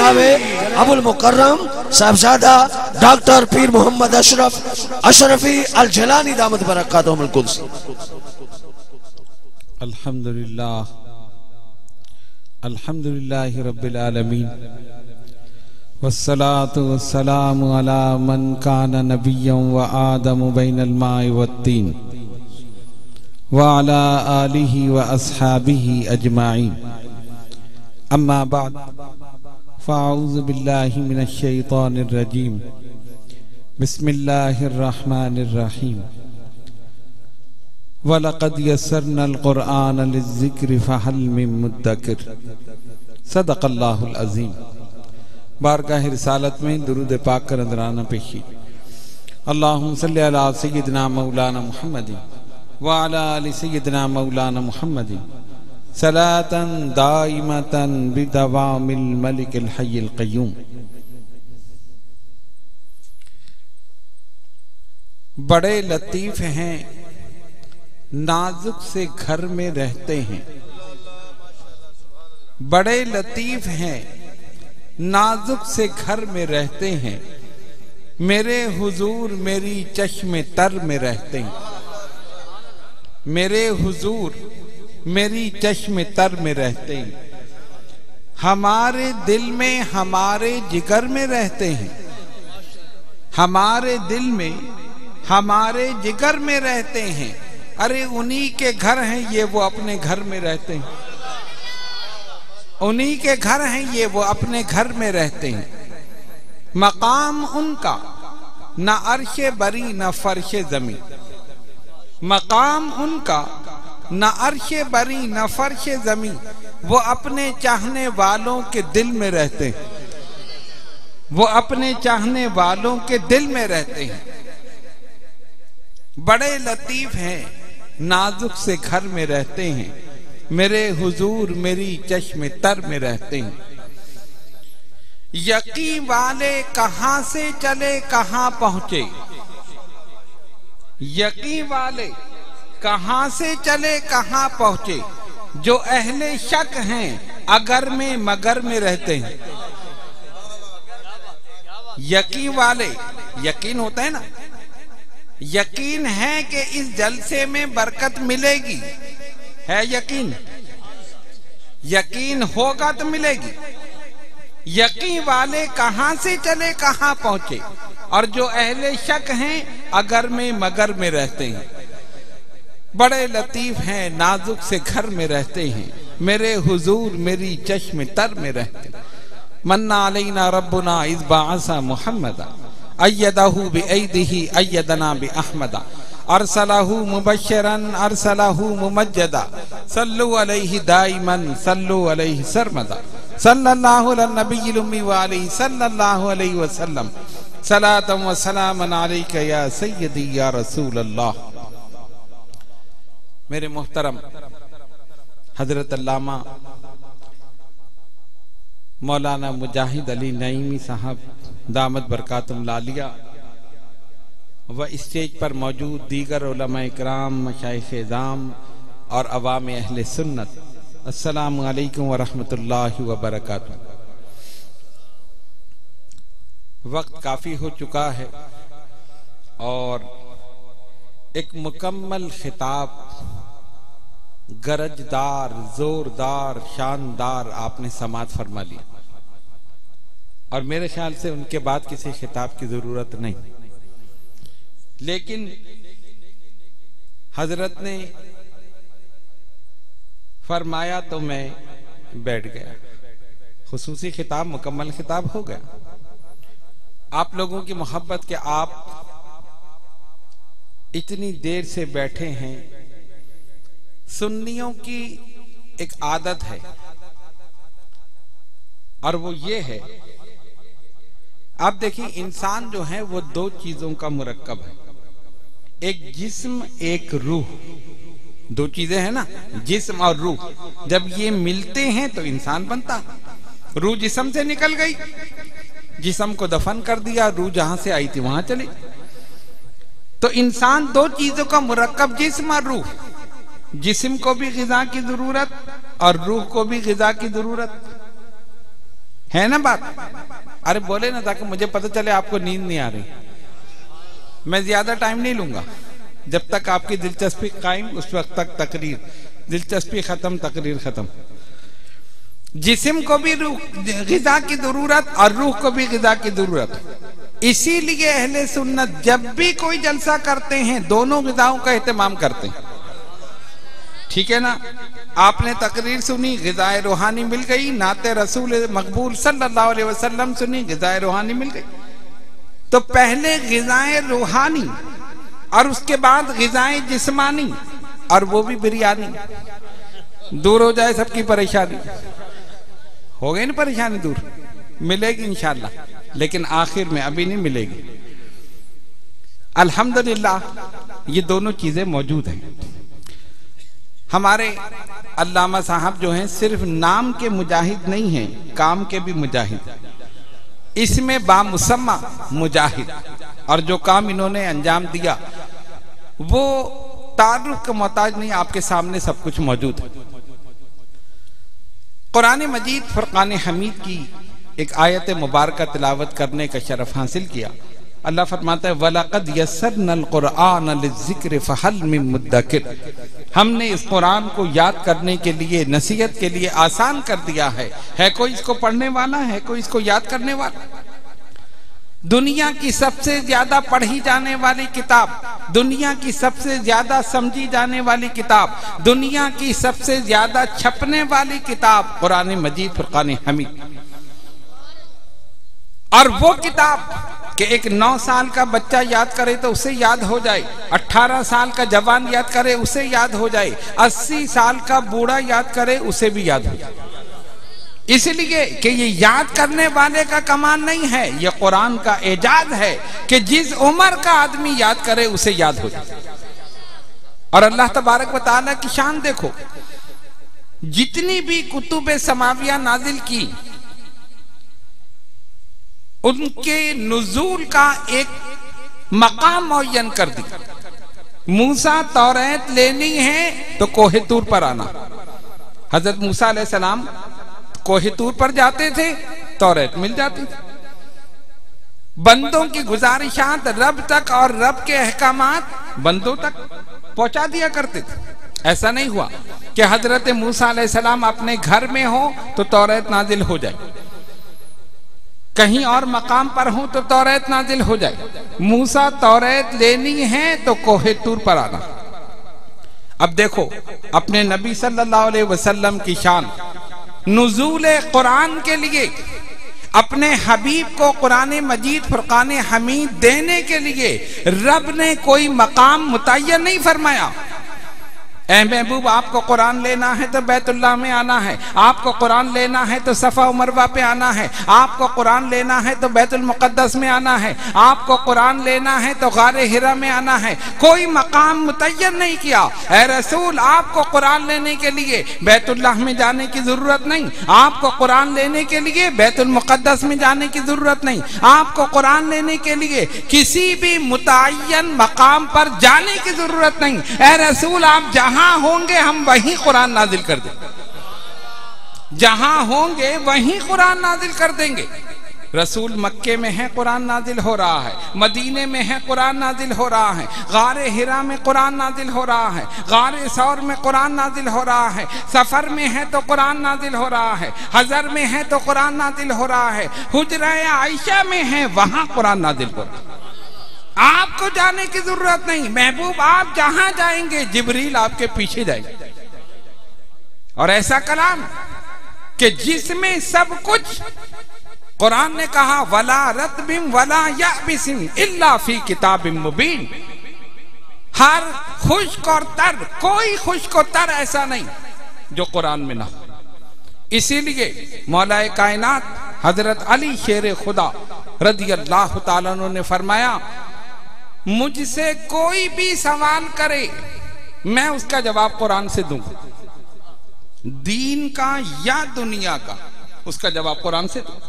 جناب ابو المکرم صاحبزادہ ڈاکٹر پیر محمد اشرف اشرفی الجیلانی دامت برکاتہم القدس. الحمدللہ رب العالمین والصلاة والسلام على من كان نبيا وآدم بين الماء والطين وعلى آله وأصحابه أجمعين. أما بعد فأعوذ بالله من الشيطان الرجيم. بسم الله الرحمن الرحيم. وَلَقَدْ يَسَّرْنَا الْقُرْآنَ لِلذِّكْرِ فَهَلْ مِن مُدَّكِرٍ. صدق اللہ العظیم. بارگاہ رسالت میں درود پاک کا نذرانہ پیشی. اللہم صلی علی سیدنا مولانا محمد وعلی آل سیدنا مولانا محمد صلاة دائمة بدوام الملک الحی القیوم. بڑے لطیف ہیں نازک سے گھر میں رہتے ہیں. بڑے لطیف ہیں نازک سے گھر میں رہتے ہیں. میرے حضور میری چشم تر میں رہتے ہیں. میرے حضور میری چشم تر میں رہتے ہیں. ہمارے دل میں ہمارے جگر میں رہتے ہیں. ہمارے دل میں ہمارے جگر میں رہتے ہیں. ارے انہی کے گھر ہیں یہ وہ اپنے گھر میں رہتے ہیں. انہی کے گھر ہیں یہ وہ اپنے گھر میں رہتے ہیں. مقام ان کا نہ عرش بری نہ فرش زمین. مقام ان کا نہ عرش بری نہ فرش زمین. وہ اپنے چاہنے والوں کے دل میں رہتے ہیں. وہ اپنے چاہنے والوں کے دل میں رہتے ہیں. بڑے لطیف ہیں نازک سے گھر میں رہتے ہیں. میرے حضور میری چشم تر میں رہتے ہیں. یقین والے کہاں سے چلے کہاں پہنچے. یقین والے کہاں سے چلے کہاں پہنچے. جو اہل شک ہیں اگر میں مگر میں رہتے ہیں. یقین والے یقین ہوتا ہے نا. یقین ہے کہ اس جلسے میں برکت ملے گی. ہے یقین. یقین ہوگا تو ملے گی. یقین والے کہاں سے چلے کہاں پہنچے. اور جو اہل شک ہیں اگر میں مگر میں رہتے ہیں. بڑے لطیف ہیں نازک سے گھر میں رہتے ہیں. میرے حضور میری چشم تر میں رہتے ہیں. من علینا ربنا اذ بعث محمدا ایدہ بایدہ ایدنا باحمد ارسلہ مبشرا ارسلہ ممجدا صلو علیہ دائما صلو علیہ سرمدا صلی اللہ علی النبی الامی وآلہ صلی اللہ علیہ وسلم صلاة و سلام علیک یا سیدی یا رسول اللہ. میرے محترم حضرت علامہ مولانا مجاہد علی نعیمی صاحب دامت برکاتہم العالیہ و اسٹیج پر موجود دیگر علماء اکرام مشائخ اعظام اور عوام اہل سنت، السلام علیکم ورحمۃ اللہ وبرکاتہ. وقت کافی ہو چکا ہے اور ایک مکمل خطاب گرجدار زوردار شاندار آپ نے سماعت فرما لی اور میرے خیال سے ان کے بعد کسی خطاب کی ضرورت نہیں. لیکن حضرت نے فرمایا تو میں بیٹھ گیا. خصوصی خطاب مکمل خطاب ہو گیا. آپ لوگوں کی محبت کہ آپ اتنی دیر سے بیٹھے ہیں. سنیوں کی ایک عادت ہے اور وہ یہ ہے، آپ دیکھیں انسان جو ہے وہ دو چیزوں کا مرکب ہے، ایک جسم ایک روح. دو چیزیں ہیں نا، جسم اور روح. جب یہ ملتے ہیں تو انسان بنتا. روح جسم سے نکل گئی، جسم کو دفن کر دیا، روح جہاں سے آئی تھی وہاں چلی. تو انسان دو چیزوں کا مرکب جسم اور روح. جسم کو بھی غذا کی ضرورت اور روح کو بھی غذا کی ضرورت. ہے نا بات؟ ارے بولے نا تاکہ مجھے پتہ چلے آپ کو نیند نہیں آ رہی. میں زیادہ ٹائم نہیں لوں گا. جب تک آپ کی دلچسپی قائم اس وقت تک تقریر، دلچسپی ختم تقریر ختم. جسم کو بھی غذا کی ضرورت اور روح کو بھی غذا کی ضرورت. اسی لیے اہل سنت جب بھی کوئی جلسہ کرتے ہیں دونوں غذاؤں کا اہتمام کرتے ہیں. ٹھیک ہے نا؟ آپ نے تقریر سنی، غذائے روحانی مل گئی. نعت رسول مقبول صلی اللہ علیہ وسلم سنی، غذائے روحانی مل گئی. تو پہلے غذائے روحانی اور اس کے بعد غذائے جسمانی، اور وہ بھی بریانی. دور ہو جائے سب کی پریشانی. ہو گئی نا پریشانی دور؟ ملے گی انشاءاللہ، لیکن آخر میں ابھی نہیں ملے گی. الحمدللہ یہ دونوں چیزیں موجود ہیں. ہمارے علامہ صاحب جو ہیں صرف نام کے مجاہد نہیں ہیں، کام کے بھی مجاہد. اس میں بامسمہ مجاہد، اور جو کام انہوں نے انجام دیا وہ تعارف کا محتاج نہیں، آپ کے سامنے سب کچھ موجود ہے. قرآن مجید فرقان حمید کی ایک آیت مبارکہ تلاوت کرنے کا شرف حاصل کیا. اللہ فرماتا ہے وَلَقَدْ يَسَّرْنَا الْقُرْآنَ لِلذِّكْرِ فَهَلْ مِن مُدَّكِرٍ. ہم نے اس قرآن کو یاد کرنے کے لیے، نصیحت کے لیے آسان کر دیا ہے. ہے کوئی اس کو پڑھنے والا؟ ہے کوئی اس کو یاد کرنے والا؟ دنیا کی سب سے زیادہ پڑھی جانے والی کتاب، دنیا کی سب سے زیادہ سمجھی جانے والی کتاب، دنیا کی سب سے زیادہ چھپنے والی کتاب قرآن مجید فرقان حمید. اور وہ کتاب کہ ایک 9 سال کا بچہ یاد کرے تو اسے یاد ہو جائے، 18 سال کا جوان یاد کرے اسے یاد ہو جائے، 80 سال کا بوڑھا یاد کرے اسے بھی یاد ہو جائے. اس لیے کہ یہ یاد کرنے والے کا کمال نہیں ہے، یہ قرآن کا اعجاز ہے کہ جس عمر کا آدمی یاد کرے اسے یاد ہو جائے. اور اللہ تبارک و تعالیٰ کی شان دیکھو، جتنی بھی کتب سماویہ نازل کی ان کے نزول کا ایک مقام معین کر دی. موسیٰ توریت لینی ہے تو کوہ طور پر آنا. حضرت موسیٰ علیہ السلام کوہ طور پر جاتے تھے، توریت مل جاتی تھی. بندوں کی گزارشات رب تک اور رب کے احکامات بندوں تک پہنچا دیا کرتے تھے. ایسا نہیں ہوا کہ حضرت موسیٰ علیہ السلام اپنے گھر میں ہو تو توریت نازل ہو جائے، کہیں اور مقام پر ہوں تو توریت نازل ہو جائے. موسیٰ توریت لینی ہے تو کوہ طور پر آنا. اب دیکھو اپنے نبی صلی اللہ علیہ وسلم کی شان. نزول قرآن کے لیے اپنے حبیب کو قرآن مجید فرقان حمید دینے کے لیے رب نے کوئی مقام متعین نہیں فرمایا. اے محبوب آپ کو قرآن لینا ہے تو بیت اللہ میں آنا ہے، آپ کو قرآن لینا ہے تو صفا و مروہ پہ آنا ہے، آپ کو قرآن لینا ہے تو بیت المقدس میں آنا ہے، آپ کو قرآن لینا ہے تو غار حرا میں آنا ہے. کوئی مقام متعین نہیں کیا. اے رسول آپ کو قرآن لینے کے لیے بیت اللہ میں جانے کی ضرورت نہیں، آپ کو قرآن لینے کے لیے بیت المقدس میں جانے کی ضرورت نہیں، آپ کو قرآن لینے کے لیے کسی بھی متعین مقام پر جانے کی ضرورت نہیں. اے رسول آپ جہاں ہوں گے ہم وہیں قرآن نازل کر دیں گے، جہاں ہوں گے وہیں قرآن نازل کر دیں گے. رسول مکے میں ہے قرآن نازل ہو رہا ہے، مدینے میں ہے قرآن نازل ہو رہا ہے، غار حرا میں قرآن نازل ہو رہا ہے، غار ثور میں قرآن نازل ہو رہا ہے، سفر میں ہے تو قرآن نازل ہو رہا ہے، حضر میں ہے تو قرآن نازل ہو رہا ہے، حجرہ عائشہ میں ہے وہاں قرآن نازل ہو رہا ہے. آپ کو جانے کی ضرورت نہیں. محبوب آپ جہاں جائیں گے جبریل آپ کے پیچھے جائیں گے. اور ایسا کلام کہ جس میں سب کچھ قرآن نے کہا وَلَا رَتْبٍ وَلَا يَعْبِسٍ إِلَّا فِي كِتَابٍ مُبِينٍ. ہر خشک اور تر، کوئی خشک و تر ایسا نہیں جو قرآن میں نہ ہو. اسی لیے مولا کائنات حضرت علی شیر خدا رضی اللہ تعالیٰ عنہ نے فرمایا مجھ سے کوئی بھی سوال کرے میں اس کا جواب قرآن سے دوں گا، دین کا یا دنیا کا، اس کا جواب قرآن سے دوں.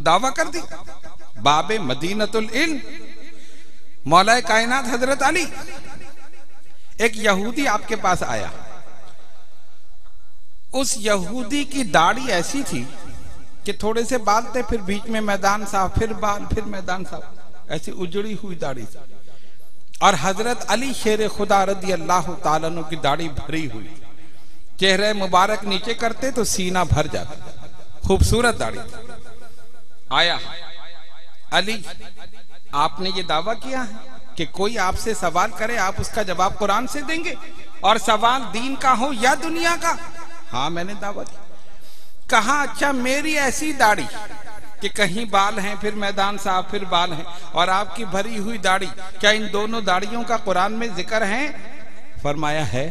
دعویٰ کر دی. باب مدینۃ العلم مولا کائنات حضرت علی. ایک یہودی آپ کے پاس آیا، اس یہودی کی داڑھی ایسی تھی کہ کہ تھوڑے سے بال تھے، پھر بیچ میں میدان صاف، پھر بال، پھر میدان صاف، ایسی اجڑی ہوئی داڑھی تھی. اور حضرت علی شیر خدا رضی اللہ تعالیٰ عنہ کی داڑھی بھری ہوئی، چہرہ مبارک نیچے کرتے تو سینہ بھر جاتا، خوبصورت داڑھی. آیا علی، آپ نے یہ دعویٰ کیا ہے کہ کوئی آپ سے سوال کرے آپ اس کا جواب قرآن سے دیں گے، اور سوال دین کا ہو یا دنیا کا؟ ہاں میں نے دعویٰ کیا. کہا اچھا میری ایسی داڑھی کہ کہیں بال ہیں پھر میدان صاحب پھر بال ہیں، اور آپ کی بھری ہوئی داڑھی، کیا ان دونوں داڑھیوں کا قرآن میں ذکر ہے؟ فرمایا ہے.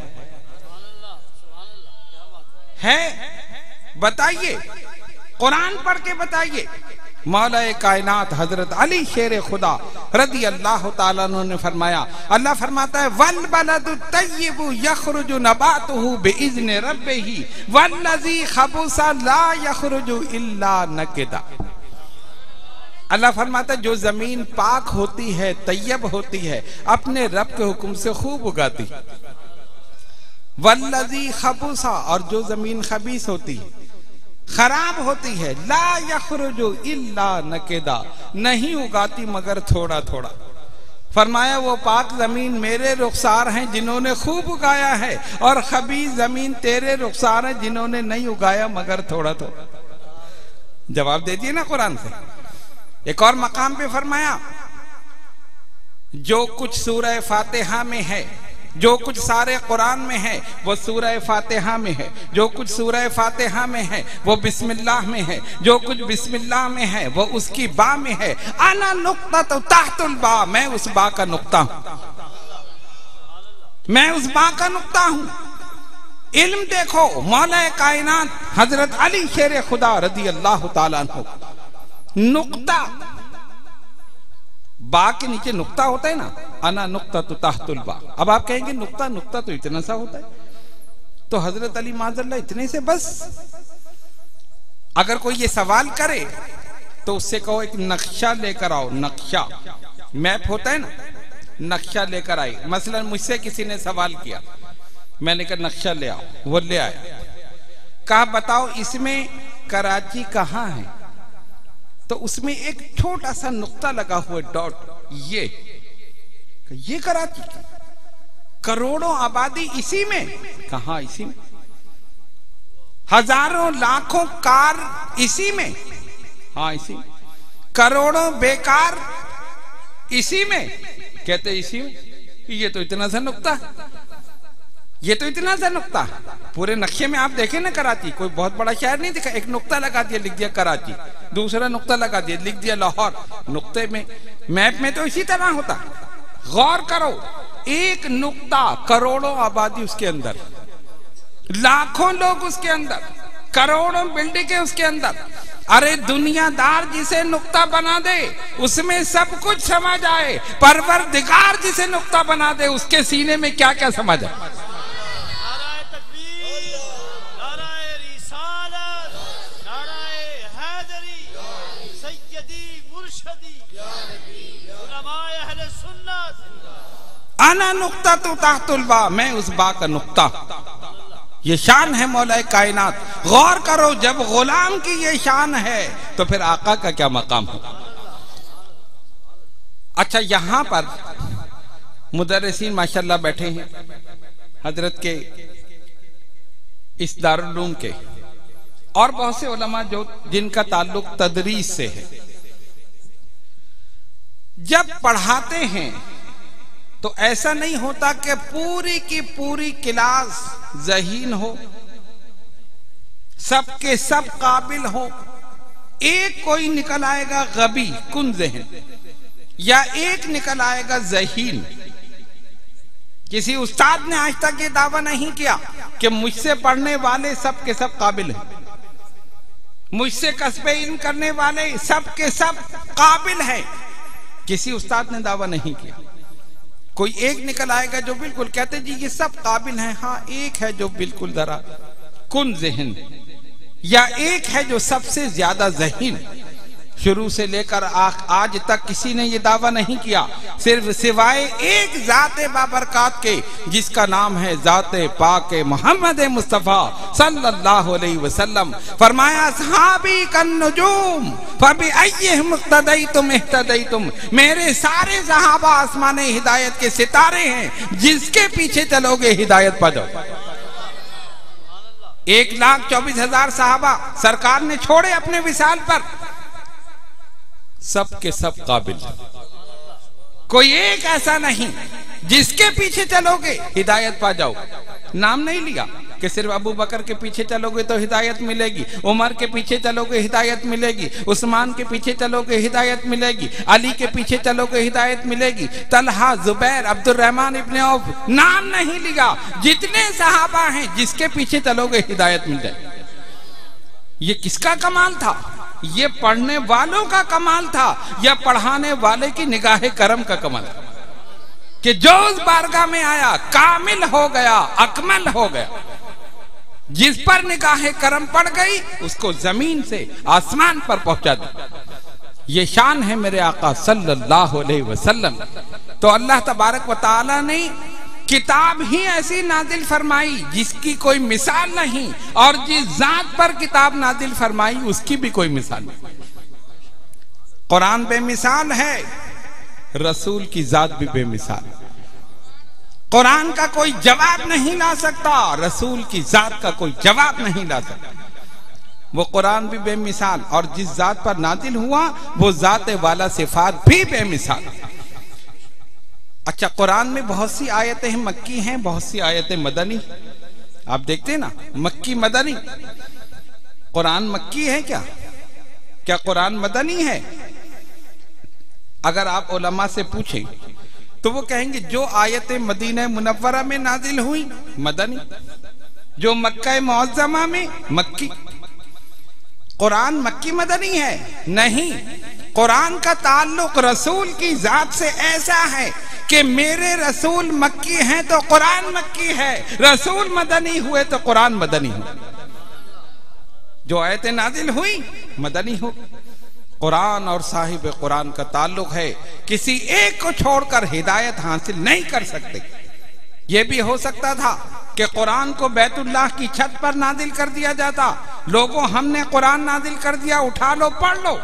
بتائیے، قرآن پڑھ کے بتائیے. مولا کائنات حضرت علی شیر خدا رضی اللہ تعالیٰ عنہ نے فرمایا، اللہ فرماتا ہے وَالْبَلَدُ الطَّيِّبُ يَخْرُجُ نَبَاتُهُ بِإِذْنِ رَبِّهِ وَالَّذِي خَبُثَ لَا يَخْرُجُ إِلَّا نَكِدًا. اللہ فرماتا ہے جو زمین پاک ہوتی ہے، طیب ہوتی ہے، اپنے رب کے حکم سے خوب اگاتی. وَالَّذِي خَبُثَ، اور جو زمین خبیث ہوتی ہے، خراب ہوتی ہے، لا یخرج الا نکدا، نہیں اگاتی مگر تھوڑا تھوڑا. فرمایا وہ پاک زمین میرے رخسار ہیں جنہوں نے خوب اگایا ہے، اور خبیث زمین تیرے رخسار ہیں جنہوں نے نہیں اگایا مگر تھوڑا تھوڑا. جواب دے دیے نا قرآن سے. ایک اور مقام پہ فرمایا جو کچھ سورہ فاتحہ میں ہے، جو کچھ سارے قرآن میں ہے وہ سورہ فاتحہ میں ہے، جو کچھ سورہ فاتحہ میں ہے وہ بسم اللہ میں ہے، جو کچھ بسم اللہ میں ہے وہ اس کی با میں ہے. انا نقطہ تحت البا، میں اس با کا نقطہ ہوں، میں اس با کا نقطہ ہوں. علم دیکھو، مولا کائنات حضرت علی شیر خدا رضی اللہ تعالیٰ عنہ، نقطہ، با کے نیچے نقطہ ہوتا ہے نا، انا نقطہ تحت البا. اب آپ کہیں گے نقطہ تو اتنا سا ہوتا ہے، تو حضرت علی معاذ اللہ اتنے سے بس. اگر کوئی یہ سوال کرے تو اس سے کہو ایک نقشہ لے کر آؤ. نقشہ، میپ ہوتا ہے نا، نقشہ لے کر آئے. مثلا مجھ سے کسی نے سوال کیا، میں نے کہا نقشہ لے آؤ، وہ لے آیا. کہا بتاؤ اس میں کراچی کہاں ہے؟ تو اس میں ایک چھوٹا سا نقطہ لگا ہوا ڈاٹ، یہ کراچی، کروڑوں آبادی اسی میں. کہاں اسی میں؟ ہزاروں لاکھوں کار اسی میں. ہاں اسی میں. کروڑوں بیکار اسی میں. کہتے اسی میں. یہ تو اتنا سا نقطہ، یہ تو اتنا سا نقطہ. پورے نقشے میں آپ دیکھیں نا کراچی کوئی بہت بڑا شہر نہیں دکھا، ایک نقطہ لگا دیا لکھ دیا کراچی، دوسرا نقطہ لگا دیا لکھ دیا لاہور. نقطے میں، میپ میں تو اسی طرح ہوتا. غور کرو، ایک نقطہ، کروڑوں آبادی اس کے اندر، لاکھوں لوگ اس کے اندر، کروڑوں بلڈنگیں اس کے اندر. ارے دنیا دار جسے نقطہ بنا دے اس میں سب کچھ سما جائے، پروردگار جسے نقطہ بنا دے اس کے سینے میں کیا کیا سما جائے. انا نقطہ تو تحت البا، میں اس با کا نقطہ. یہ شان ہے مولا کائنات. غور کرو، جب غلام کی یہ شان ہے تو پھر آقا کا کیا مقام ہو. اچھا یہاں پر مدرسین ماشاءاللہ بیٹھے ہیں حضرت کے اس دارالعلوم کے، اور بہت سے علماء جن کا تعلق تدریس سے ہے. جب پڑھاتے ہیں تو ایسا نہیں ہوتا کہ پوری کی پوری کلاس ذہین ہو، سب کے سب قابل ہو. ایک کوئی نکل آئے گا غبی کن ذہن، یا ایک نکل آئے گا ذہین. کسی استاد نے آج تک یہ دعویٰ نہیں کیا کہ مجھ سے پڑھنے والے سب کے سب قابل ہیں، مجھ سے کسب علم کرنے والے سب کے سب قابل ہیں. کسی استاد نے دعویٰ نہیں کیا. کوئی ایک نکل آئے گا جو بالکل کہتے جی یہ سب قابل ہیں. ہاں ایک ہے جو بالکل ذرا کن ذہن، یا ایک ہے جو سب سے زیادہ ذہین. شروع سے لے کر آج تک کسی نے یہ دعویٰ نہیں کیا، صرف سوائے ایک ذات بابرکات کے جس کا نام ہے ذات پاک محمد مصطفیٰ صلی اللہ علیہ وسلم۔ فرمایا اصحابی کالنجوم فبأیہم اقتدیتم اہتدیتم، میرے سارے صحابہ آسمان ہدایت کے ستارے ہیں، جس کے پیچھے چلو گے ہدایت پا جاؤ۔ 1,24,000 صحابہ سرکار نے چھوڑے اپنے وصال پر، سب کے سب قابل، کوئی ایک ایسا نہیں جس کے پیچھے چلو گے ہدایت پا جاؤ۔ نام نہیں لیا کہ صرف ابو بکر کے پیچھے چلو گے تو ہدایت ملے گی، عمر کے پیچھے چلو گے ہدایت ملے گی، عثمان کے پیچھے چلو گے ہدایت ملے گی، علی کے پیچھے چلو گے ہدایت ملے گی، طلحہ، زبیر، عبد الرحمن ابن عوف، نام نہیں لیا، جتنے صحابہ ہیں جس کے پیچھے چلو گے ہدایت مل جائے۔ یہ کس کا کمال تھا؟ یہ پڑھنے والوں کا کمال تھا یا پڑھانے والے کی نگاہ کرم کا کمال تھا کہ جو اس بارگاہ میں آیا کامل ہو گیا، اکمل ہو گیا۔ جس پر نگاہ کرم پڑ گئی اس کو زمین سے آسمان پر پہنچا دیا۔ یہ شان ہے میرے آقا صلی اللہ علیہ وسلم۔ تو اللہ تبارک و تعالی نے کتاب ہی ایسی نازل فرمائی جس کی کوئی مثال نہیں، اور جس ذات پر کتاب نازل فرمائی اس کی بھی کوئی مثال نہیں۔ قرآن بے مثال ہے، رسول کی ذات بھی بے مثال ہے۔ قرآن کا کوئی جواب نہیں لا سکتا، رسول کی ذات کا کوئی جواب نہیں لا سکتا۔ وہ قرآن بھی بے مثال، اور جس ذات پر نازل ہوا وہ ذات والا صفات بھی بے مثال۔ اچھا، قرآن میں بہت سی آیتیں مکی ہیں، بہت سی آیتیں مدنی۔ آپ دیکھتے ہیں نا، مکی مدنی۔ قرآن مکی ہے کیا قرآن مدنی ہے؟ اگر آپ علماء سے پوچھیں تو وہ کہیں گے جو آیتیں مدینہ منورہ میں نازل ہوئی مدنی، جو مکہ معظمہ میں مکی۔ قرآن مکی مدنی ہے؟ نہیں، قرآن کا تعلق رسول کی ذات سے ایسا ہے کہ میرے رسول مکی ہیں تو قرآن مکی ہے، رسول مدنی ہوئے تو قرآن مدنی ہو۔ جو آیتیں نازل ہوئی مدنی ہو۔ قرآن اور صاحب قرآن کا تعلق ہے، کسی ایک کو چھوڑ کر ہدایت حاصل نہیں کر سکتے۔ یہ بھی ہو سکتا تھا کہ قرآن کو بیت اللہ کی چھت پر نازل کر دیا جاتا، لوگوں ہم نے قرآن نازل کر دیا، اٹھا لو پڑھ لو۔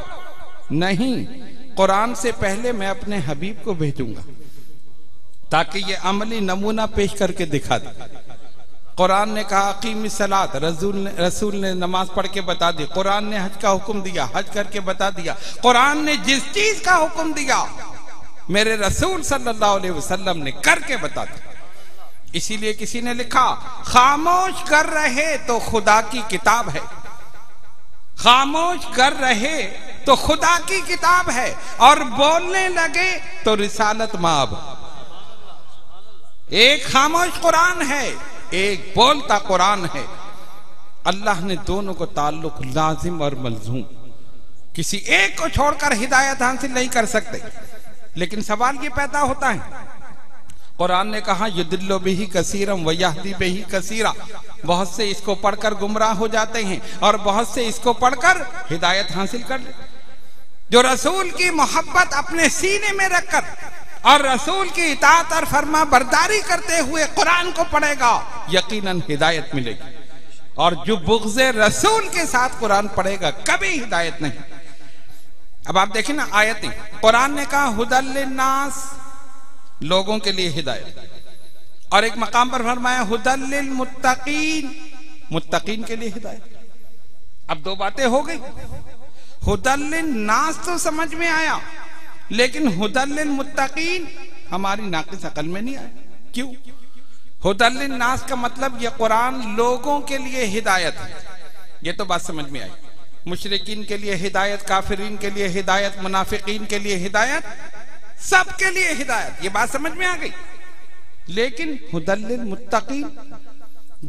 نہیں، قرآن سے پہلے میں اپنے حبیب کو بھیجوں گا تاکہ یہ عملی نمونہ پیش کر کے دکھا دے۔ قرآن نے کہا اقیم الصلاۃ، رسول نے نماز پڑھ کے بتا دی۔ قرآن نے حج کا حکم دیا، حج کر کے بتا دیا۔ قرآن نے جس چیز کا حکم دیا میرے رسول صلی اللہ علیہ وسلم نے کر کے بتا دیا۔ اسی لیے کسی نے لکھا خاموش کر رہے تو خدا کی کتاب ہے، خاموش کر رہے تو خدا کی کتاب ہے، اور بولنے لگے تو رسالت مآب۔ ایک خاموش قرآن ہے، ایک بولتا قرآن ہے۔ اللہ نے دونوں کو تعلق لازم اور ملزوم، کسی ایک کو چھوڑ کر ہدایت حاصل نہیں کر سکتے۔ لیکن سوال یہ پیدا ہوتا ہے، قرآن نے کہا یضل بہ کثیرا ویہدی بہ کثیرا، بہت سے اس کو پڑھ کر گمراہ ہو جاتے ہیں اور بہت سے اس کو پڑھ کر ہدایت حاصل کر لیں۔ جو رسول کی محبت اپنے سینے میں رکھ کر اور رسول کی اطاعت اور فرما برداری کرتے ہوئے قرآن کو پڑھے گا یقیناً ہدایت ملے گی، اور جو بغض رسول کے ساتھ قرآن پڑھے گا کبھی ہدایت نہیں۔ اب آپ دیکھیں نا آیتیں، قرآن نے کہا ھدی للناس، لوگوں کے لیے ہدایت، اور ایک مقام پر فرمایا ھدی للمتقین، متقین کے لیے ہدایت۔ اب دو باتیں ہو گئی، ھدی للناس تو سمجھ میں آیا، لیکن ھدی للمتقین ہماری ناقص عقل میں نہیں آیا۔ کیوں؟ ھدی للناس کا مطلب یہ قرآن لوگوں کے لیے ہدایت ہے، یہ تو بات سمجھ میں آئی۔ مشرکین کے لیے ہدایت، کافرین کے لیے ہدایت، منافقین کے لیے ہدایت، سب کے لیے ہدایت، یہ بات سمجھ میں آ گئی۔ لیکن ھدی للمتقین،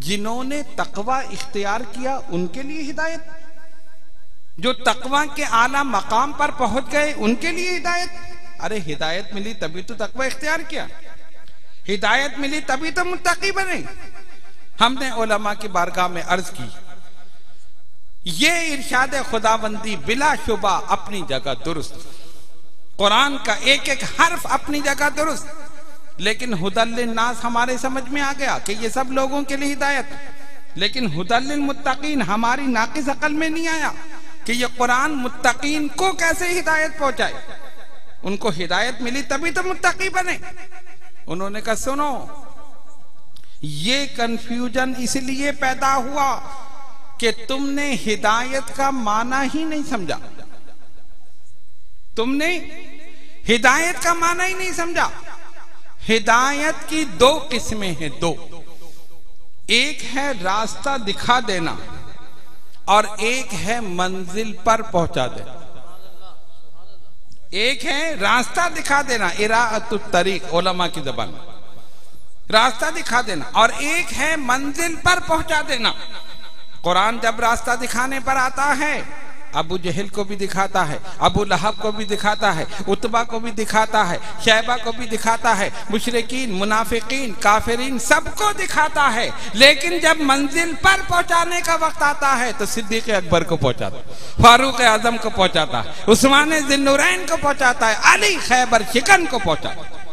جنہوں نے تقوی اختیار کیا ان کے لیے ہدایت، جو تقوی کے اعلیٰ مقام پر پہنچ گئے ان کے لیے ہدایت۔ ارے ہدایت ملی تبھی تو تقوی اختیار کیا، ہدایت ملی تبھی تو متقی بنے۔ ہم نے علماء کی بارگاہ میں عرض کی، یہ ارشاد خداوندی بلا شبہ اپنی جگہ درست، قرآن کا ایک ایک حرف اپنی جگہ درست، لیکن ہدی للناس ہمارے سمجھ میں آ گیا کہ یہ سب لوگوں کے لیے ہدایت، لیکن ہدی للمتقین ہماری ناقص عقل میں نہیں آیا کہ یہ قرآن متقین کو کیسے ہدایت پہنچائے۔ ان کو ہدایت ملی تبھی تو متقی بنے۔ انہوں نے کہا سنو، یہ کنفیوژن اس لیے پیدا ہوا کہ تم نے ہدایت کا معنی ہی نہیں سمجھا، تم نے ہدایت کا معنی ہی نہیں سمجھا۔ ہدایت کی دو قسمیں ہیں، دو، ایک ہے راستہ دکھا دینا اور ایک ہے منزل پر پہنچا دینا۔ ایک ہے راستہ دکھا دینا، اراءۃ الطریق علماء کی زبان میں، راستہ دکھا دینا، اور ایک ہے منزل پر پہنچا دینا۔ قرآن جب راستہ دکھانے پر آتا ہے، ابو جہل کو بھی دکھاتا ہے، ابو لہب کو بھی دکھاتا ہے، عتبہ کو بھی دکھاتا ہے، شیبہ کو بھی دکھاتا ہے، مشرکین، منافقین، کافرین، سب کو دکھاتا ہے، لیکن جب منزل پر پہنچانے کا وقت آتا ہے تو صدیق اکبر کو پہنچاتا ہے، فاروق اعظم کو پہنچاتا ہے، عثمان ذی النورین کو پہنچاتا ہے، علی خیبر شکن کو پہنچاتا ہے۔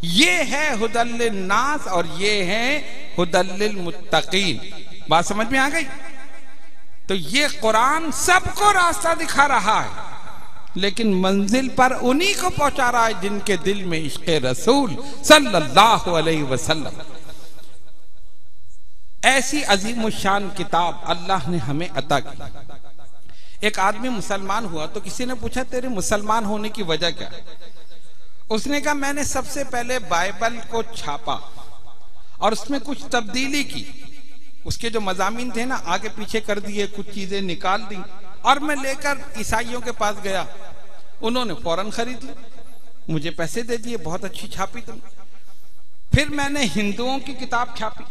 یہ ہے ہدی للناس اور یہ ہے ہدی للمتقین۔ بات سمجھ میں آ گئی؟ تو یہ قرآن سب کو راستہ دکھا رہا ہے، لیکن منزل پر انہی کو پہنچا رہا ہے جن کے دل میں عشق رسول صلی اللہ علیہ وسلم۔ ایسی عظیم الشان کتاب اللہ نے ہمیں عطا کی۔ ایک آدمی مسلمان ہوا تو کسی نے پوچھا تیرے مسلمان ہونے کی وجہ کیا؟ اس نے کہا میں نے سب سے پہلے بائبل کو چھاپا اور اس میں کچھ تبدیلی کی، اس کے جو مضامین تھے نا آگے پیچھے کر دیے، کچھ چیزیں نکال دی، اور میں لے کر عیسائیوں کے پاس گیا، انہوں نے فوراً خرید لی، مجھے پیسے دے دیے، بہت اچھی چھاپی تم۔ پھر میں نے ہندوؤں کی کتاب چھاپی،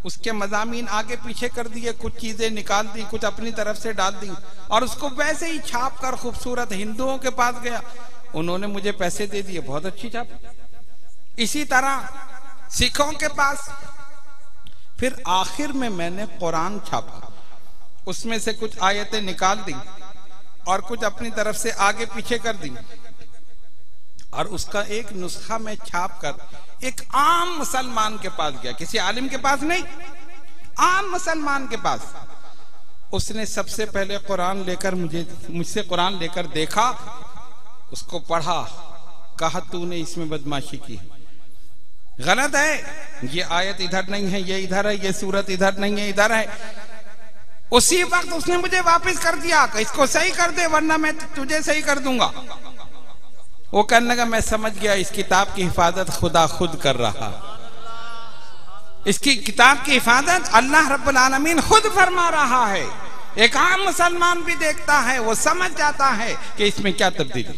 اس کے مضامین آگے پیچھے کر دیے، کچھ چیزیں نکال دی، کچھ اپنی طرف سے ڈال دی، اور اس کو ویسے ہی چھاپ کر خوبصورت ہندوؤں کے پاس گیا، انہوں نے مجھے پیسے دے دیے، بہت اچھی چھاپی۔ اسی طرح سکھوں کے پاس، پھر آخر میں نے قرآن چھاپا، اس میں سے کچھ آیتیں نکال دی اور کچھ اپنی طرف سے آگے پیچھے کر دی، اور اس کا ایک نسخہ میں چھاپ کر ایک عام مسلمان کے پاس گیا، کسی عالم کے پاس نہیں، عام مسلمان کے پاس۔ اس نے سب سے پہلے قرآن لے کر مجھ سے قرآن لے کر دیکھا، اس کو پڑھا، کہا تو نے اس میں بدماشی کی، غلط ہے، یہ آیت ادھر نہیں ہے، یہ ادھر ہے، یہ سورت ادھر نہیں ہے، ادھر ہے۔ اسی وقت اس نے مجھے واپس کر دیا کہ اس کو صحیح کر دے ورنہ میں تجھے صحیح کر دوں گا۔ وہ کہنے لگا میں سمجھ گیا اس کتاب کی حفاظت خدا خود کر رہا، اس کی کتاب کی حفاظت اللہ رب العالمین خود فرما رہا ہے۔ ایک عام مسلمان بھی دیکھتا ہے، وہ سمجھ جاتا ہے کہ اس میں کیا تبدیلی۔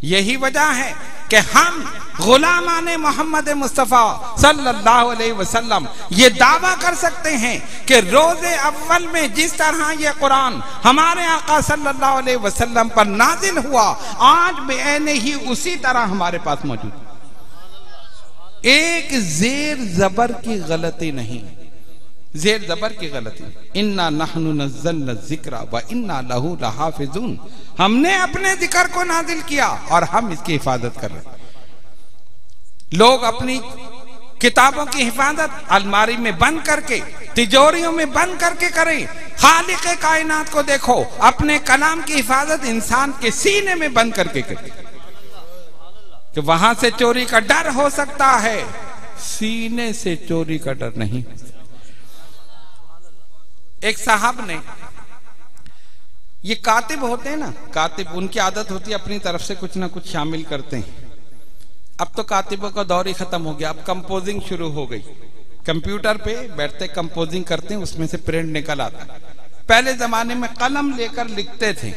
یہی وجہ ہے کہ ہم غلامان محمد مصطفیٰ صلی اللہ علیہ وسلم یہ دعویٰ کر سکتے ہیں کہ روز اول میں جس طرح یہ قرآن ہمارے آقا صلی اللہ علیہ وسلم پر نازل ہوا، آج بعینہ ہی اسی طرح ہمارے پاس موجود ہے۔ ایک زیر زبر کی غلطی نہیں، زیر زبر کی غلطی، اِنَّا نَحْنُ نَزَّلْنَا الذِّكْرَ وَإِنَّا لَهُ لَحَافِظُونَ، ہم نے اپنے ذکر کو نازل کیا اور ہم اس کی حفاظت کر رہے ہیں۔ لوگ اپنی کتابوں کی حفاظت الماری میں بند کر کے، تجوریوں میں بند کر کے کریں، خالق کائنات کو دیکھو، اپنے کلام کی حفاظت انسان کے سینے میں بند کر کے کریں کہ وہاں سے چوری کا ڈر ہو سکتا ہے، سینے سے چوری کا ڈر نہیں۔ ایک صاحب نے، یہ کاتب ہوتے ہیں نا، کاتب، ان کی عادت ہوتی ہے اپنی طرف سے کچھ نہ کچھ شامل کرتے ہیں۔ اب تو کاتبوں کا دور ہی ختم ہو گیا، اب کمپوزنگ شروع ہو گئی، کمپیوٹر پہ بیٹھتے کمپوزنگ کرتے ہیں، اس میں سے پرنٹ نکل آتا ہے۔ پہلے زمانے میں قلم لے کر لکھتے تھے،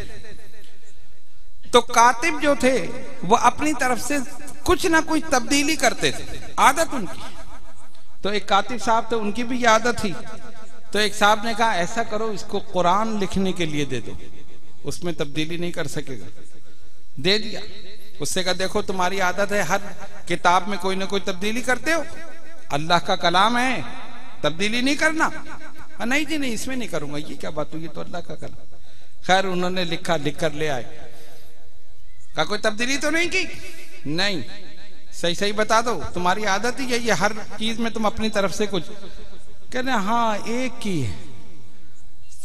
تو کاتب جو تھے وہ اپنی طرف سے کچھ نہ کچھ تبدیلی کرتے تھے، عادت ان کی۔ تو ایک کاتب صاحب تھے، ان کی بھی یہ عادت تھی، تو ایک صاحب نے کہا ایسا کرو اس کو قرآن لکھنے کے لیے دے دو، اس میں تبدیلی نہیں کر سکے گا۔ دے دیا، اس سے کہا دیکھو تمہاری عادت ہے ہر کتاب میں کوئی نہ کوئی تبدیلی کرتے ہو، اللہ کا کلام ہے، تبدیلی نہیں کرنا۔ نہیں جی نہیں، اس میں نہیں کروں گا، یہ کیا بات ہوئی، یہ تو اللہ کا کلام۔ خیر انہوں نے لکھا، لکھ کر لے آئے، کہا کوئی تبدیلی تو نہیں کی؟ نہیں۔ صحیح صحیح بتا دو، تمہاری عادت ہی ہے یہ، ہر چیز میں تم اپنی طرف سے کچھ کہنے۔ ہاں ایک کی ہے،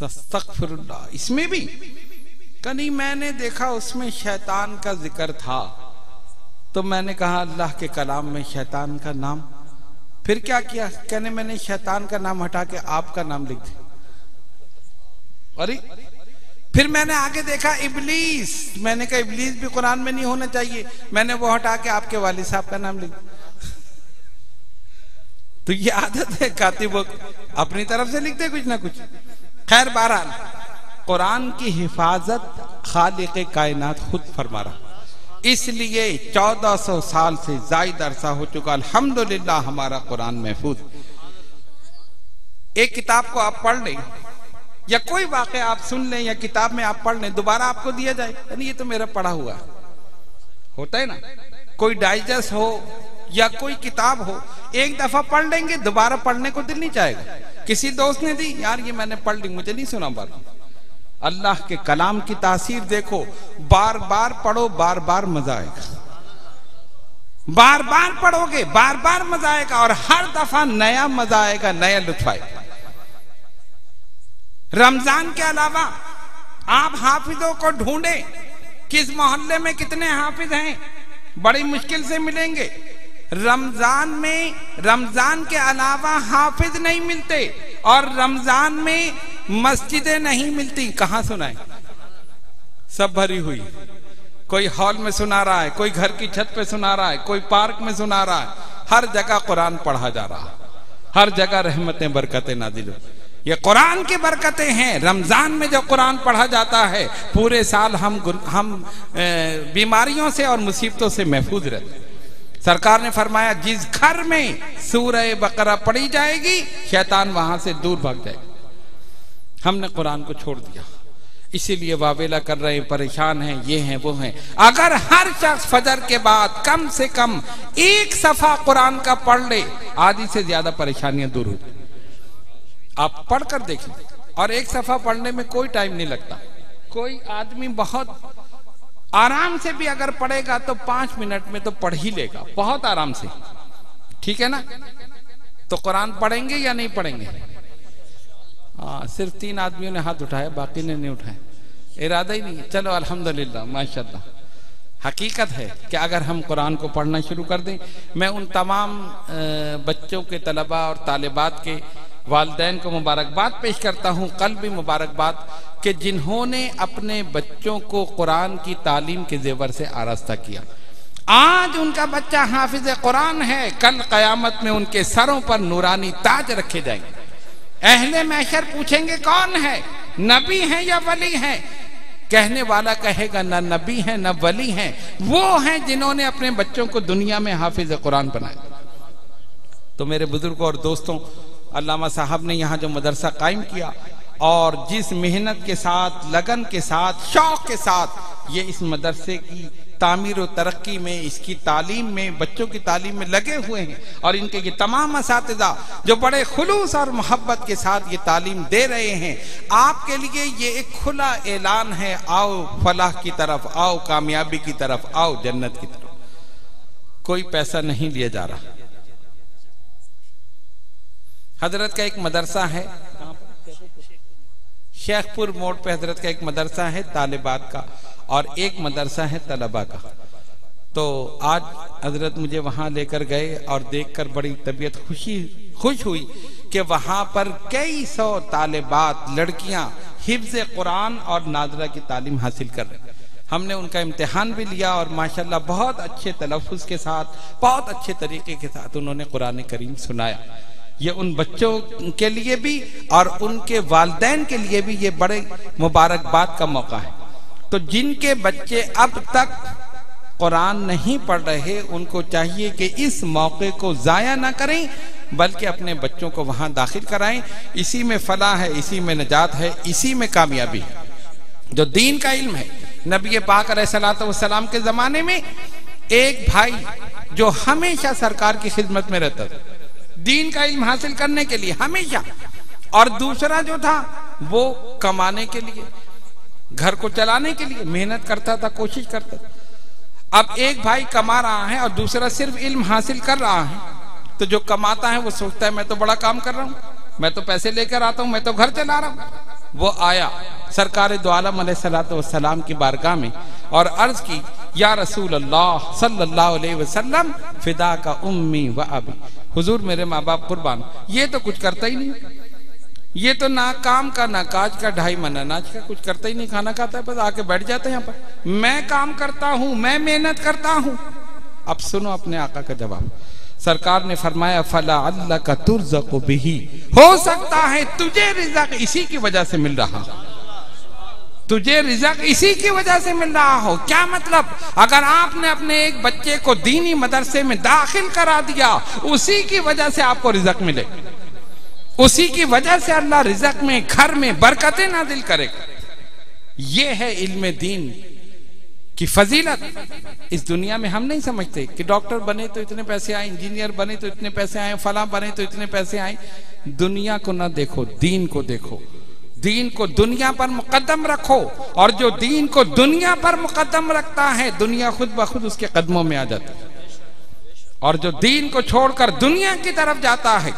استغفر اللہ، اس میں بھی کہ نہیں، میں نے دیکھا اس میں شیطان کا ذکر تھا، تو میں نے کہا اللہ کے کلام میں شیطان کا نام، پھر کیا کیا؟ کہنے میں نے شیطان کا نام ہٹا کے آپ کا نام لکھ دیا۔ ارے پھر میں نے آگے دیکھا ابلیس، میں نے کہا ابلیس بھی قرآن میں نہیں ہونا چاہیے، میں نے وہ ہٹا کے آپ کے والد صاحب کا نام لکھ دیا۔ تو یہ عادت ہے کاتب اپنی طرف سے لکھتے کچھ نہ کچھ۔ خیر بہرحال قرآن کی حفاظت خالق کائنات خود فرما رہا، اس لیے 1400 سال سے زائد عرصہ ہو چکا، الحمدللہ ہمارا قرآن محفوظ۔ ایک کتاب کو آپ پڑھ لیں یا کوئی واقعہ آپ سن لیں یا کتاب میں آپ پڑھ لیں، دوبارہ آپ کو دیا جائے، یعنی یہ تو میرا پڑھا ہوا ہے، ہوتا ہے نا، کوئی ڈائجسٹ ہو یا کوئی کتاب ہو، ایک دفعہ پڑھ لیں گے دوبارہ پڑھنے کو دل نہیں چاہے گا۔ کسی دوست نے دی، یار یہ میں نے پڑھ لی، مجھے نہیں سنا بات۔ اللہ کے کلام کی تاثیر دیکھو، بار بار پڑھو، بار بار مزہ آئے گا، بار بار پڑھو گے بار بار مزہ آئے گا، اور ہر دفعہ نیا مزہ آئے گا، نیا لطف آئے گا۔ رمضان کے علاوہ آپ حافظوں کو ڈھونڈیں، کس محلے میں کتنے حافظ ہیں، بڑی مشکل سے ملیں گے۔ رمضان میں، رمضان کے علاوہ حافظ نہیں ملتے، اور رمضان میں مسجدیں نہیں ملتی، کہاں سنائیں؟ سب بھری ہوئی، کوئی ہال میں سنا رہا ہے، کوئی گھر کی چھت پہ سنا رہا ہے، کوئی پارک میں سنا رہا ہے، ہر جگہ قرآن پڑھا جا رہا ہے، ہر جگہ رحمتیں برکتیں نازل ہو۔ یہ قرآن کی برکتیں ہیں۔ رمضان میں جو قرآن پڑھا جاتا ہے پورے سال ہم بیماریوں سے اور مصیبتوں سے محفوظ رہتے ہیں۔ سرکار نے فرمایا جس گھر میں سورہ بقرہ پڑھی جائے گی شیطان وہاں سے دور بھاگ جائے گا۔ ہم نے قرآن کو چھوڑ دیا، اسی لیے واویلا کر رہے ہیں، پریشان ہیں، یہ ہیں وہ ہیں۔ اگر ہر شخص فجر کے بعد کم سے کم ایک صفحہ قرآن کا پڑھ لے، آدھی سے زیادہ پریشانیاں دور ہو جائیں۔ آپ پڑھ کر دیکھیں، اور ایک صفحہ پڑھنے میں کوئی ٹائم نہیں لگتا، کوئی آدمی بہت آرام سے بھی اگر پڑھے گا تو 5 منٹ میں تو پڑھ ہی لے گا، بہت آرام سے، ٹھیک ہے نا؟ تو قرآن پڑھیں گے یا نہیں پڑھیں گے؟ صرف 3 آدمیوں نے ہاتھ اٹھایا، باقی نے نہیں اٹھایا، ارادہ ہی نہیں ہے۔ چلو الحمدللہ، ماشاءاللہ۔ حقیقت ہے کہ اگر ہم قرآن کو پڑھنا شروع کر دیں، میں ان تمام بچوں کے طلباء اور طالبات کے والدین کو مبارکباد پیش کرتا ہوں، قلبی مبارکباد، کہ جنہوں نے اپنے بچوں کو قرآن کی تعلیم کے زیور سے آراستہ کیا۔ آج ان کا بچہ حافظ قرآن ہے، کل قیامت میں ان کے سروں پر نورانی تاج رکھے جائیں گے۔ اہل محشر پوچھیں گے کون ہے، نبی ہیں یا ولی ہیں؟ کہنے والا کہے گا نہ نبی ہیں نہ ولی ہیں، وہ ہیں جنہوں نے اپنے بچوں کو دنیا میں حافظ قرآن بنایا۔ تو میرے بزرگوں اور دوستوں، علامہ صاحب نے یہاں جو مدرسہ قائم کیا، اور جس محنت کے ساتھ، لگن کے ساتھ، شوق کے ساتھ یہ اس مدرسے کی تعمیر و ترقی میں، اس کی تعلیم میں، بچوں کی تعلیم میں لگے ہوئے ہیں، اور ان کے یہ تمام اساتذہ جو بڑے خلوص اور محبت کے ساتھ یہ تعلیم دے رہے ہیں، آپ کے لیے یہ ایک کھلا اعلان ہے، آؤ فلاح کی طرف، آؤ کامیابی کی طرف، آؤ جنت کی طرف۔ کوئی پیسہ نہیں لیا جا رہا۔ حضرت کا ایک مدرسہ ہے شیخ پور موڑ پہ، حضرت کا ایک مدرسہ ہے طالبات کا، اور ایک مدرسہ ہے طلبہ کا۔ تو آج حضرت مجھے وہاں لے کر گئے، اور دیکھ کر بڑی طبیعت خوش ہوئی کہ وہاں پر کئی 100 طالبات، لڑکیاں حفظ قرآن اور ناظرہ کی تعلیم حاصل کر رہے ہیں۔ ہم نے ان کا امتحان بھی لیا، اور ماشاءاللہ بہت اچھے تلفظ کے ساتھ، بہت اچھے طریقے کے ساتھ انہوں نے قرآن کریم سنایا۔ یہ ان بچوں کے لیے بھی اور ان کے والدین کے لیے بھی یہ بڑے مبارکباد کا موقع ہے۔ تو جن کے بچے اب تک قرآن نہیں پڑھ رہے، ان کو چاہیے کہ اس موقع کو ضائع نہ کریں، بلکہ اپنے بچوں کو وہاں داخل کرائیں۔ اسی میں فلاح ہے، اسی میں نجات ہے، اسی میں کامیابی ہے۔ جو دین کا علم ہے، نبی پاک علیہ الصلوۃ والسلام کے زمانے میں ایک بھائی جو ہمیشہ سرکار کی خدمت میں رہتا تھا دین کا علم حاصل کرنے کے لیے، ہمیشہ، اور دوسرا جو تھا وہ کمانے کے لیے، گھر کو چلانے کے لیے محنت کرتا تھا، کوشش کرتا تھا۔ اب ایک بھائی کما رہا ہے اور دوسرا صرف علم حاصل کر رہا ہے، تو جو کماتا ہے وہ سوچتا ہے میں تو بڑا کام کر رہا ہوں، میں تو پیسے لے کر آتا ہوں، میں تو گھر چلا رہا ہوں۔ وہ آیا سرکار دو عالم علیہ السلام کی بارگاہ میں اور عرض کی، یا رسول اللہ صلی اللہ علیہ وسلم فدا کا امی و ابی، حضور میرے ماں باپ قربان، یہ تو کچھ کرتا ہی نہیں، یہ تو نہ کام کا نہ کاج کا، 2.5 من اناج کا کچھ کرتا ہی نہیں، کھانا کھاتا ہے بس، آ کے بیٹھ جاتا ہے یہاں پر، میں کام کرتا ہوں، میں محنت کرتا ہوں۔ اب سنو اپنے آقا کا جواب، سرکار نے فرمایا فَلَعَلَّكَ تُرْزَقُ بِهِ، ہو سکتا ہے تجھے رزق اسی کی وجہ سے مل رہا، تجھے رزق اسی کی وجہ سے مل رہا ہو۔ کیا مطلب؟ اگر آپ نے اپنے ایک بچے کو دینی مدرسے میں داخل کرا دیا، اسی کی وجہ سے آپ کو رزق ملے، اسی کی وجہ سے اللہ رزق میں، گھر میں برکتیں نازل کرے گا۔ یہ ہے علم دین کی فضیلت۔ اس دنیا میں ہم نہیں سمجھتے کہ ڈاکٹر بنے تو اتنے پیسے آئیں، انجینئر بنے تو اتنے پیسے آئیں، فلاں بنے تو اتنے پیسے آئیں۔ دنیا کو نہ دیکھو، دین کو دیکھو، دین کو دنیا پر مقدم رکھو، اور جو دین کو دنیا پر مقدم رکھتا ہے دنیا خود بخود اس کے قدموں میں آ جاتی ہے، اور جو دین کو چھوڑ کر دنیا کی طرف جاتا ہے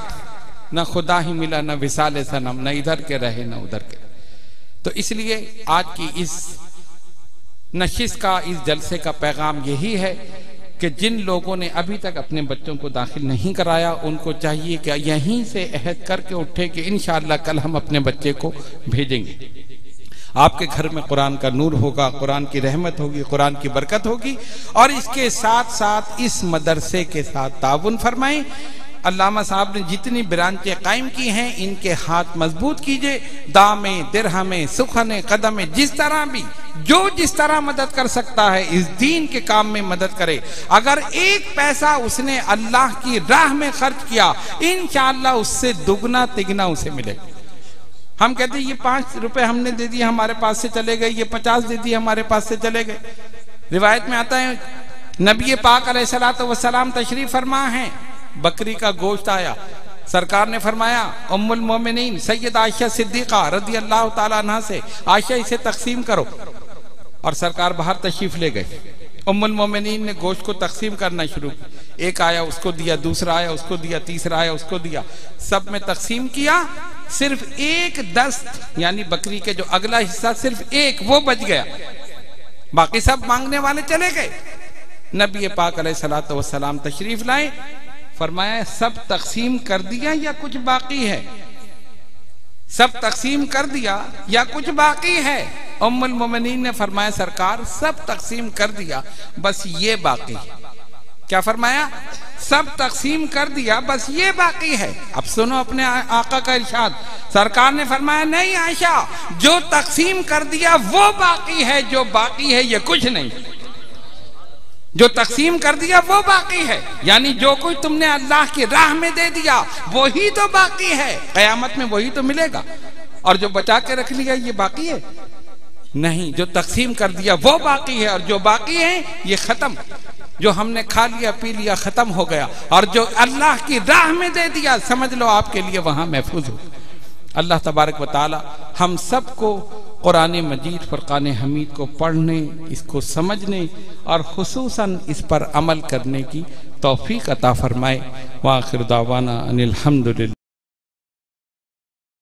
نہ خدا ہی ملا، نہ وصال صنم، نہ ادھر کے رہے نہ ادھر کے۔ تو اس لیے آج کی اس نشست کا، اس جلسے کا پیغام یہی ہے کہ جن لوگوں نے ابھی تک اپنے بچوں کو داخل نہیں کرایا، ان کو چاہیے کہ یہیں سے عہد کر کے اٹھے کہ انشاءاللہ کل ہم اپنے بچے کو بھیجیں گے۔ آپ کے گھر میں قرآن کا نور ہوگا، قرآن کی رحمت ہوگی، قرآن کی برکت ہوگی، اور اس کے ساتھ ساتھ اس مدرسے کے ساتھ تعاون فرمائیں۔ علامہ صاحب نے جتنی برانچیں قائم کی ہیں ان کے ہاتھ مضبوط کیجئے، دامیں، درہمیں، سخنیں، قدمیں، جس طرح بھی جو جس طرح مدد کر سکتا ہے اس دین کے کام میں مدد کرے۔ اگر ایک پیسہ اس نے اللہ کی راہ میں خرچ کیا، انشاءاللہ اس سے دگنا تگنا اسے ملے۔ ہم کہتے ہیں یہ 5 روپے ہم نے دے دیے ہمارے پاس سے چلے گئے، یہ 50 دے دیے ہمارے پاس سے چلے گئے۔ روایت میں آتا ہے نبی پاک علیہ السلام تشریف فرما ہیں، بکری کا گوشت آیا، سرکار نے فرمایا ام المومنین سید عائشہ صدیقہ رضی اللہ تعالیٰ عنہ سے، عائشہ اسے تقسیم کرو، اور سرکار باہر تشریف لے گئے۔ ام المومنین نے گوشت کو تقسیم کرنا شروع کیا، ایک آیا اس کو دیا، دوسرا آیا اس کو دیا، تیسرا آیا اس کو دیا، سب میں تقسیم کیا، صرف ایک دست یعنی بکری کے جو اگلا حصہ صرف ایک وہ بچ گیا، باقی سب مانگنے والے چلے گئے۔ نبی پاک علیہ السلام تشریف لائے، فرمایا سب تقسیم کر دیا یا کچھ باقی ہے؟ سب تقسیم کر دیا یا کچھ باقی ہے؟ ام المومنین نے فرمایا سرکار سب تقسیم کر دیا، بس یہ باقی ہے۔ کیا فرمایا؟ سب تقسیم کر دیا، بس یہ باقی ہے۔ اب سنو اپنے آقا کا ارشاد، سرکار نے فرمایا نہیں عائشہ، جو تقسیم کر دیا وہ باقی ہے، جو باقی ہے یہ کچھ نہیں۔ جو تقسیم کر دیا وہ باقی ہے، یعنی جو کوئی تم نے اللہ کی راہ میں دے دیا وہی تو باقی ہے، قیامت میں وہی تو ملے گا، اور جو بچا کے رکھ لیا یہ باقی ہے نہیں، جو تقسیم کر دیا وہ باقی ہے، اور جو باقی ہے یہ ختم، جو ہم نے کھا لیا پی لیا ختم ہو گیا، اور جو اللہ کی راہ میں دے دیا سمجھ لو آپ کے لیے وہاں محفوظ ہو۔ اللہ تبارک و تعالی ہم سب کو قرآن مجید فرقان حمید کو پڑھنے، اس کو سمجھنے اور خصوصاً اس پر عمل کرنے کی توفیق عطا فرمائے۔ وآخر دعوانا ان الحمدللہ۔